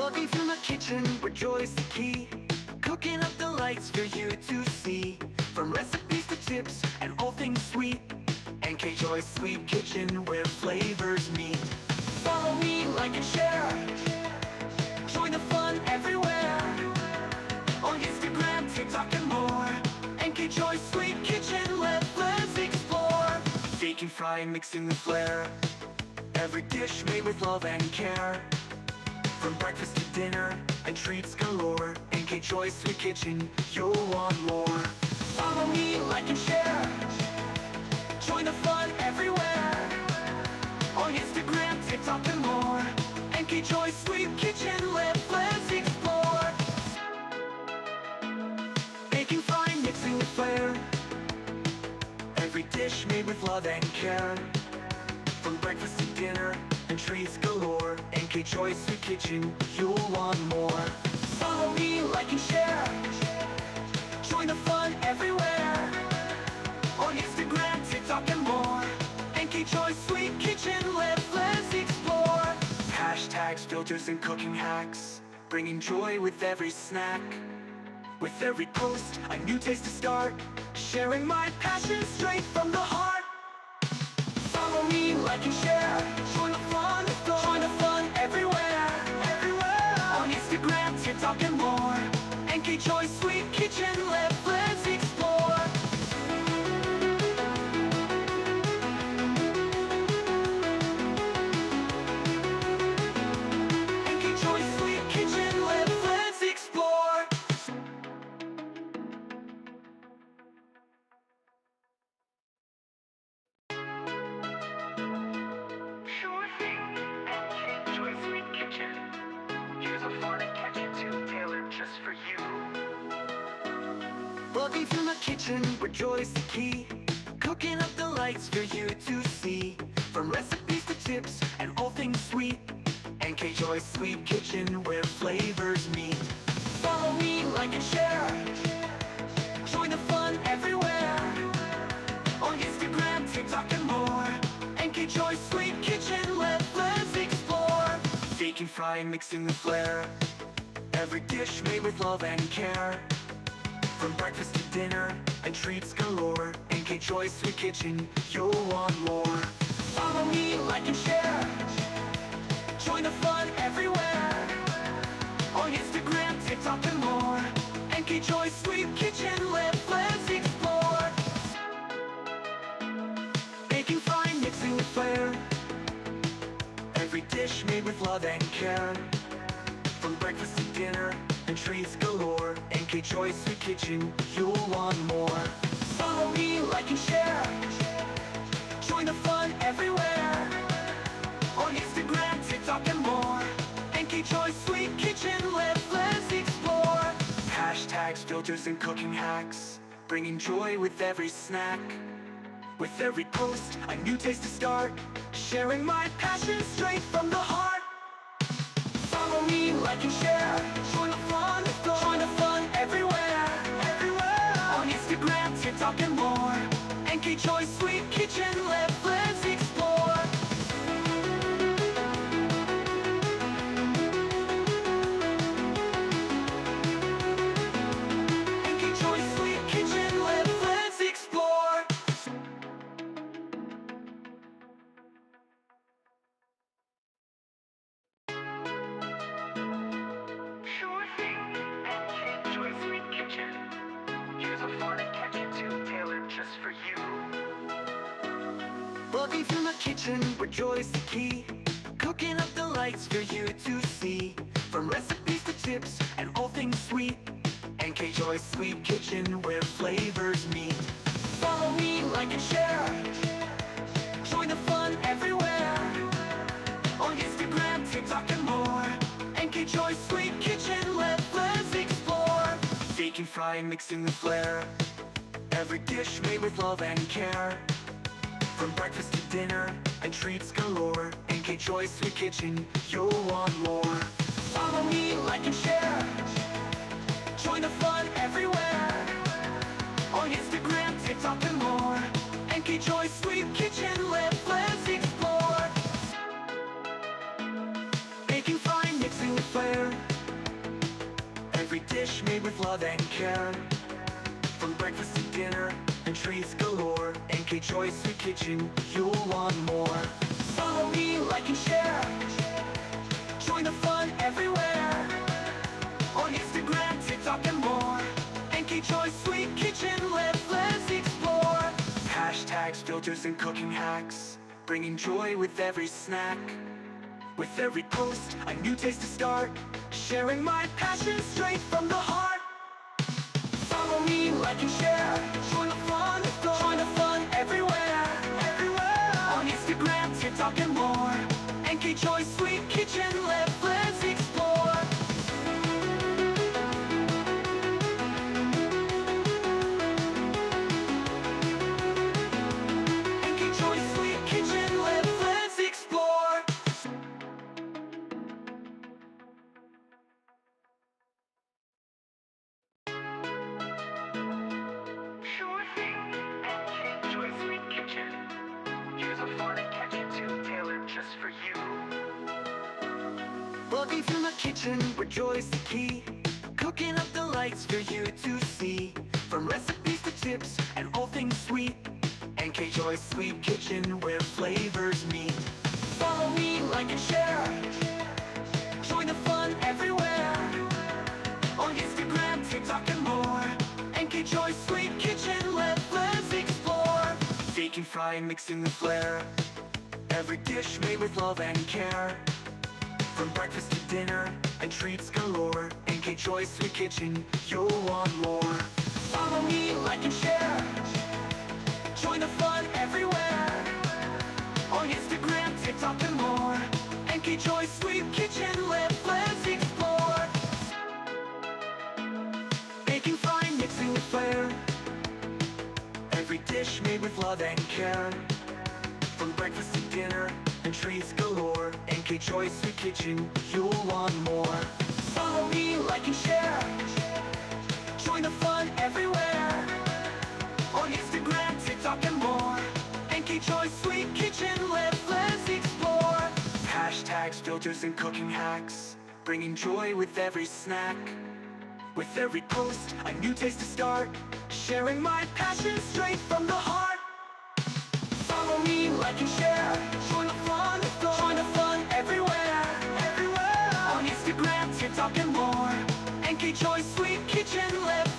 Bugging through my kitchen where joy's the key, cooking up the lights for you to see. From recipes to tips and all things sweet, NK Joy's Sweet Kitchen where flavors meet. Follow me, like and share, join the fun everywhere, on Instagram, TikTok and more. NK Joy's Sweet Kitchen, let's explore. Baking, frying, mixing the flair, every dish made with love and care. From breakfast to dinner and treats galore, NK Joy's Sweet Kitchen, you'll want more. Follow me, like and share, join the fun everywhere, on Instagram, TikTok and more. NK Joy's Sweet Kitchen, let's explore. Baking, frying, mixing the flair, every dish made with love and care. From breakfast to dinner and treats galore, NK Joy's Sweet Kitchen, you'll want more. Follow me, like and share, join the fun everywhere, on Instagram, TikTok and more. NK Joy's Sweet Kitchen, let's explore. Hashtags, filters and cooking hacks, bringing joy with every snack. With every post, a new taste to start, sharing my passion straight from the heart. Follow me, like and share, join the fun everywhere, on Instagram, TikTok and more. NK Joy's Sweet Kitchen, let's explore. NK Joy's Sweet Kitchen, let's explore. Sure thing, NK Joy's Sweet Kitchen. Here's a fun and catchy tune tailored just for you. Bugging through my kitchen where joy's the key, cooking up the lights for you to see. From recipes to tips and all things sweet, NK Joy's Sweet Kitchen where flavors meet. Follow me, like and share, join the fun everywhere, on Instagram, TikTok and more. NK Joy's Sweet Kitchen, let's explore. Baking, frying, mixing the flair, every dish made with love and care. From breakfast to dinner and treats galore, NK Joy's Sweet Kitchen, you'll want more. Follow me, like and share, join the fun everywhere, on Instagram, TikTok and more. NK Joy's Sweet Kitchen, let's explore. Baking, frying, mixing the flair, every dish made with love and care. From breakfast to dinner and treats galore, NK Joy's Sweet Kitchen, you'll want more. Follow me, like and share, join the fun everywhere, on Instagram, TikTok and more. NK Joy's Sweet Kitchen, let's explore. Hashtags, filters and cooking hacks, bringing joy with every snack. With every post, a new taste to start, sharing my passion straight from the heart. Follow me, like and share, join the fun everywhere, on Instagram, TikTok and more. NK Joy's Sweet Kitchen, let's explore. NK Joy's Sweet Kitchen, let's explore. Sure thing, NK Joy's Sweet Kitchen. Here's a fun and catchy tune tailored just for you. Bugging through my kitchen where joy's the key, cooking up the lights for you to see. From recipes to tips and all things sweet, NK Joy's Sweet Kitchen where flavors meet. Follow me, like and share, join the fun everywhere, on Instagram, TikTok and more. NK Joy's Sweet Kitchen, let's explore. Baking, frying, mixing the flair, every dish made with love and care. From breakfast to dinner and treats galore, NK Joy's Sweet Kitchen, you'll want more. Follow me, like and share, join the fun everywhere, on Instagram, TikTok and more. NK Joy's Sweet Kitchen, let's explore. Baking, frying, mixing the flair, love and care. From breakfast to dinner and treats galore, NK Choice Sweet Kitchen, you'll want more. Follow me, like and share. Join the fun everywhere. On Instagram, TikTok and more. NK Choice Sweet Kitchen, let's explore. Hashtags, filters and cooking hacks, bringing joy with every snack. With every post, a new taste to start, sharing my passion straight from the heart. Follow me, like and share. Join the fun everywhere. On Instagram, TikTok and more. NK Choice Sweet Kitchen, let's explore. NK Choice Sweet Kitchen, let's explore. Sure thing, NK Choice Sweet Kitchen. Here's a fun and catchy tune tailored just for you. Buzzing through the kitchen where joy's the key, cooking up the lights for you to see. From recipes to tips and all things sweet, NK Choice Sweet Kitchen where flavors meet. Follow me, like and share. Join the fun everywhere. On Instagram, TikTok and more. NK Choice Sweet Kitchen, let's explore. Baking, frying, mixing the flair. Every dish made with love and care. From breakfast to dinner and treats galore, NK Choice Sweet Kitchen, you'll want more. Follow me, like and share. Join the fun everywhere. On Instagram, TikTok and more. NK Choice Sweet Kitchen, let's explore. Baking, frying, mixing the flair. Every dish made with love and care. From breakfast to dinner and treats galore, NK Choice Sweet Kitchen, you'll want more. Follow me, like and share. Join the fun everywhere. On Instagram, TikTok and more. NK Choice Sweet Kitchen, let's explore. Hashtags, filters and cooking hacks, bringing joy with every snack. With every post, a new taste to start, sharing my passion straight from the heart. Follow me, like and share. Join the fun everywhere. On Instagram, TikTok and more. NK Choice Sweet Kitchen, let's